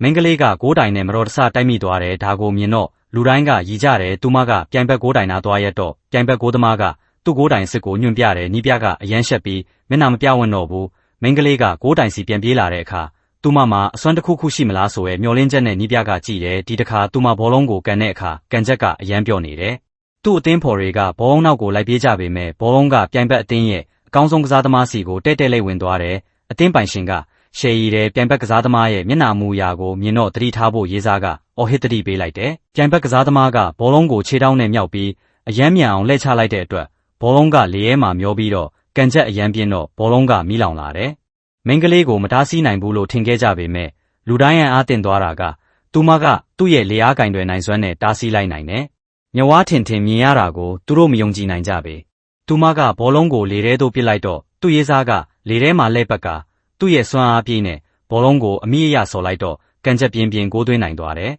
မင်းကလေးကကိုးတိုင်နဲ့မတော်တဆတိုက်မိသွားတယ်ဒါကိုမြင်တော့လူတိုင်းကရည်ကြတယ်သူမကပြိုင်ဘက်ကိုးတိုင်နာသွားရက်တော့ပြိုင်ဘက်ကိုးသမားကသူ့ကိုးတိုင်စစ်ကိုညွှန်ပြတယ်နီးပြကအရန်ရှက်ပြီးမျက်နှာမပြဝင့်တော့ဘူးမင်းကလေးကကိုးတိုင်စီပြန်ပြေးလာတဲ့အခါသူမမှာအစွမ်းတစ်ခုခုရှိမလားဆိုရဲမျောလင်းချက်နဲ့နီးပြကကြည့်တယ်ဒီတခါသူမဘောလုံးကိုကန်တဲ့အခါကန်ချက်ကအရန်ပြော့နေတယ်သူ့အသင်းဖော်တွေကဘောလုံးနောက်ကိုလိုက်ပြေးကြပေမဲ့ဘောလုံးကပြိုင်ဘက်အသင်းရဲ့အကောင်းဆုံးကစားသမားစီကိုတဲ့လိမ့်ဝင်သွားတယ်အသင်းပိုင်ရှင်ကရှယ်ရီတဲ့ပြိုင်ဘက်ကစားသမားရဲ့မျက်နှာမူအရာကိုမြင်တော့သတိထားဖို့ရေးစားကအော်ဟစ်တတိပေးလိုက်တယ်ပြိုင်ဘက်ကစားသမားကဘောလုံးကိုခြေထောက်နဲ့မြောက်ပြီးအရန်မြန်အောင်လှည့်ချလိုက်တဲ့အတွက်ဘောလုံးကလေထဲမှာမျောပြီးတော့ကန်ချက်အရန်ပြင်းတော့ဘောလုံးကမီးလောင်လာတယ်မင်းကလေးကိုမတားဆီးနိုင်ဘူးလို့ထင်ခဲ့ကြပေမဲ့လူတိုင်းရဲ့အားတင်သွားတာကသူမကသူ့ရဲ့လေအားကင်တွေနိုင်စွမ်းနဲ့တားဆီးလိုက်နိုင်တယ်မြဝါထင်ထင်မြင်ရတာကိုသူတို့မယုံကြည်နိုင်ကြပေသူမကဘောလုံးကိုလေထဲသို့ပစ်လိုက်တော့သူ့ရေးစားကလေထဲမှာလှည့်ပတ်ကသူ့ရဲ့စွမ်းအားပြည့်နဲ့ဘောလုံးကိုအမိအယဆော်လိုက်တော့ကန်ချက်ပြင်းပြင်းကိုးသွင်းနိုင်သွားတယ်